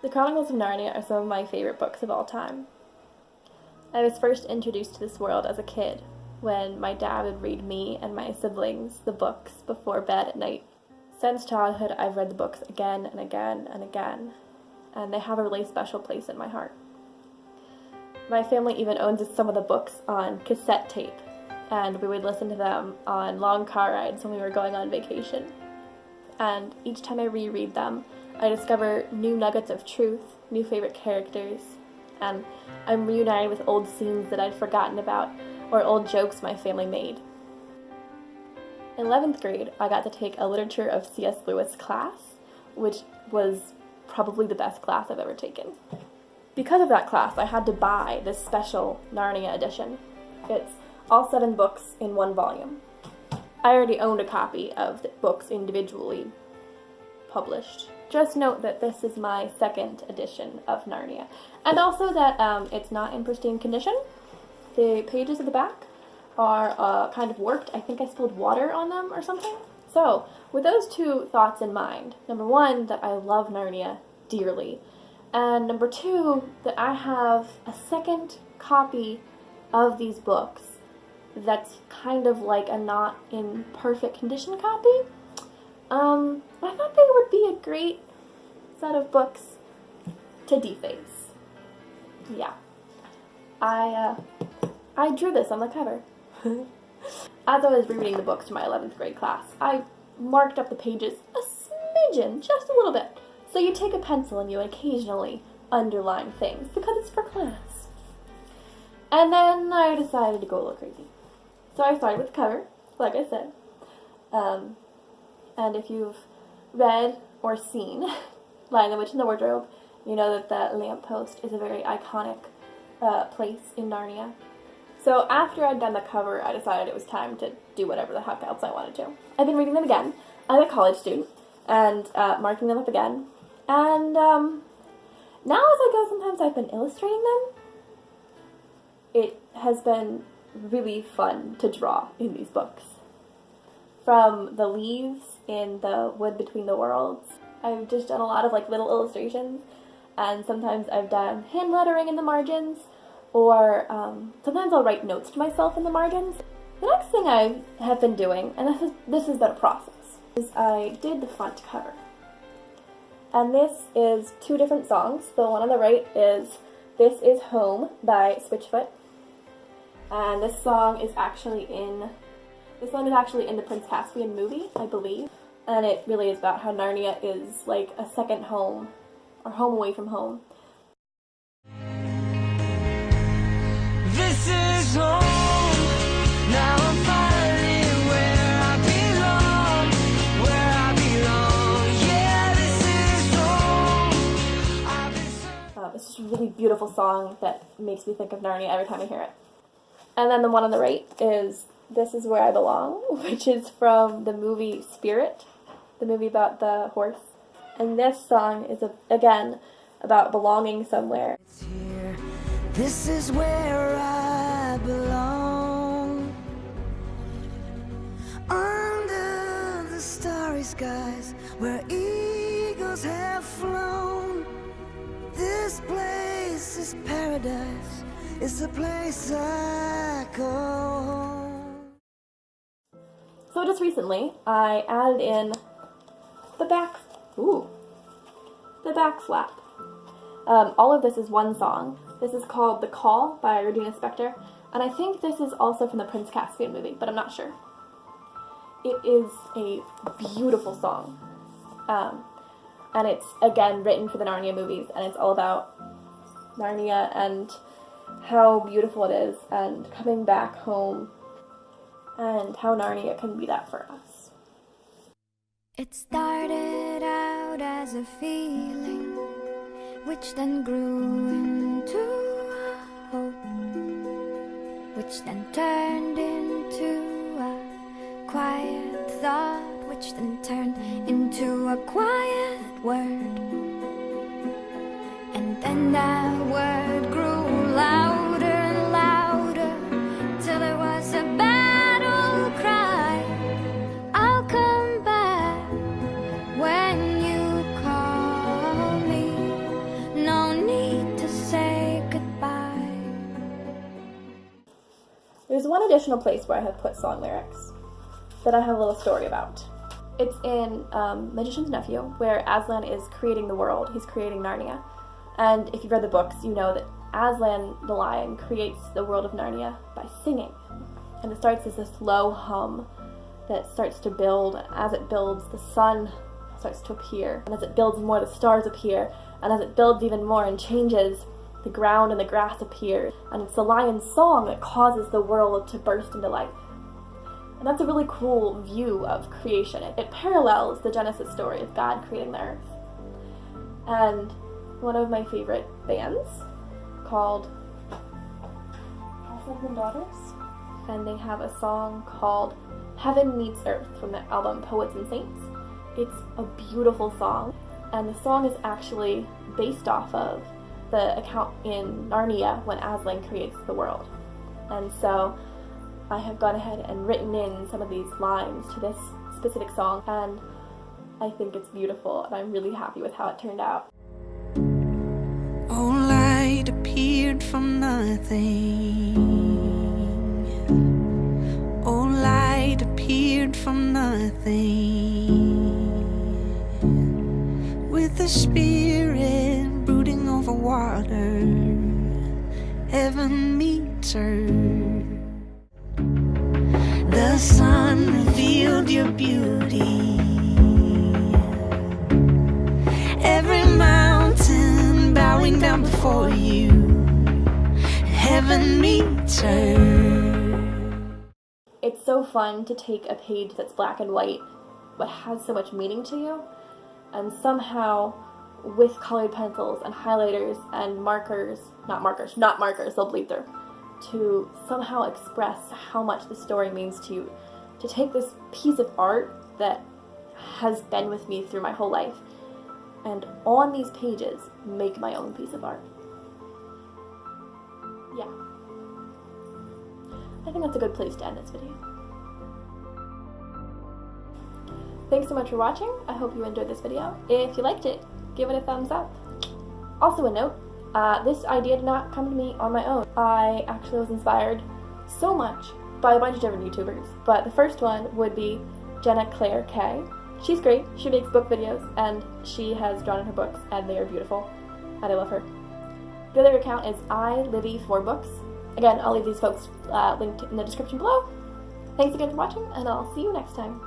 The Chronicles of Narnia are some of my favorite books of all time. I was first introduced to this world as a kid when my dad would read me and my siblings the books before bed at night. Since childhood, I've read the books again and again and again, and they have a really special place in my heart. My family even owns some of the books on cassette tape, and we would listen to them on long car rides when we were going on vacation. And each time I reread them, I discover new nuggets of truth, new favorite characters, and I'm reunited with old scenes that I'd forgotten about or old jokes my family made. In 11th grade, I got to take a literature of C.S. Lewis class, which was probably the best class I've ever taken. Because of that class, I had to buy this special Narnia edition. It's all 7 books in one volume. I already owned a copy of the books individually published. Just note that this is my 2nd edition of Narnia, and also that it's not in pristine condition. The pages at the back are kind of warped. I think I spilled water on them or something. So, with those 2 thoughts in mind, number 1, that I love Narnia dearly, and number 2, that I have a 2nd copy of these books that's kind of like a not in perfect condition copy. I thought they would be a great set of books to deface. Yeah. I drew this on the cover. As I was rereading the books to my 11th grade class, I marked up the pages a smidgen, just a little bit. So you take a pencil and you occasionally underline things because it's for class. And then I decided to go a little crazy. So I started with the cover, like I said. And if you've read or seen Lion the Witch and the Wardrobe, you know that the lamppost is a very iconic place in Narnia. So after I'd done the cover, I decided it was time to do whatever the heck else I wanted to. I've been reading them again as a college student and marking them up again. And now as I go, sometimes I've been illustrating them. It has been really fun to draw in these books. From the leaves in the Wood Between the Worlds, I've just done a lot of like little illustrations, and sometimes I've done hand lettering in the margins, or sometimes I'll write notes to myself in the margins. The next thing I have been doing, and this has been a process, is I did the front cover. And this is 2 different songs. The one on the right is This Is Home by Switchfoot. And this song is actually in the Prince Caspian movie, I believe. And it really is about how Narnia is like a second home, or home away from home. This is home. Now I'm finally where I belong. Yeah, this is home. It's just a really beautiful song that makes me think of Narnia every time I hear it. And then the one on the right is This Is Where I Belong, which is from the movie Spirit, the movie about the horse. And this song is, again, about belonging somewhere. It's here. This is where I belong. Under the starry skies where eagles have flown. This place is paradise. It's the place I call home. So just recently, I added in the back flap. All of this is one song. This is called The Call by Regina Spektor, and I think this is also from the Prince Caspian movie, but I'm not sure. It is a beautiful song, and it's, again, written for the Narnia movies, and it's all about Narnia and how beautiful it is, and coming back home, and how Narnia can be that for us. It started out as a feeling, which then grew into a hope, which then turned into a quiet thought, which then turned into a quiet word. And then that word grew louder and louder, till it was a battle cry. I'll come back when you call me. additional place where I have put song lyrics that I have a little story about. It's in Magician's Nephew, where Aslan is creating the world. He's creating Narnia. And if you've read the books, you know that Aslan the lion creates the world of Narnia by singing. And it starts as this low hum that starts to build. And as it builds, the sun starts to appear. And as it builds more, the stars appear. And as it builds even more and changes, the ground and the grass appear. And it's the lion's song that causes the world to burst into life. And that's a really cool view of creation. It parallels the Genesis story of God creating the earth. And one of my favorite bands, called Sons and Daughters, and they have a song called Heaven Meets Earth from the album Poets and Saints. It's a beautiful song, and the song is actually based off of the account in Narnia when Aslan creates the world. And so I have gone ahead and written in some of these lines to this specific song, and I think it's beautiful, and I'm really happy with how it turned out. Oh, light appeared from nothing. Oh, light appeared from nothing. With the spirit brooding over water, heaven meets earth. The sun revealed your beauty. Every mountain bowing down before you. Heaven meets earth. It's so fun to take a page that's black and white but has so much meaning to you, and somehow with colored pencils and highlighters and markers, not markers, they'll bleed through, to somehow express how much the story means to you, to take this piece of art that has been with me through my whole life, and on these pages, make my own piece of art. Yeah. I think that's a good place to end this video. Thanks so much for watching. I hope you enjoyed this video. If you liked it, give it a thumbs up. Also a note, this idea did not come to me on my own. I actually was inspired so much by a bunch of different YouTubers, but the first one would be Jenna Claire K. She's great. She makes book videos, and she has drawn in her books, and they are beautiful, and I love her. The other account is iLivy4Books. Again, I'll leave these folks linked in the description below. Thanks again for watching, and I'll see you next time.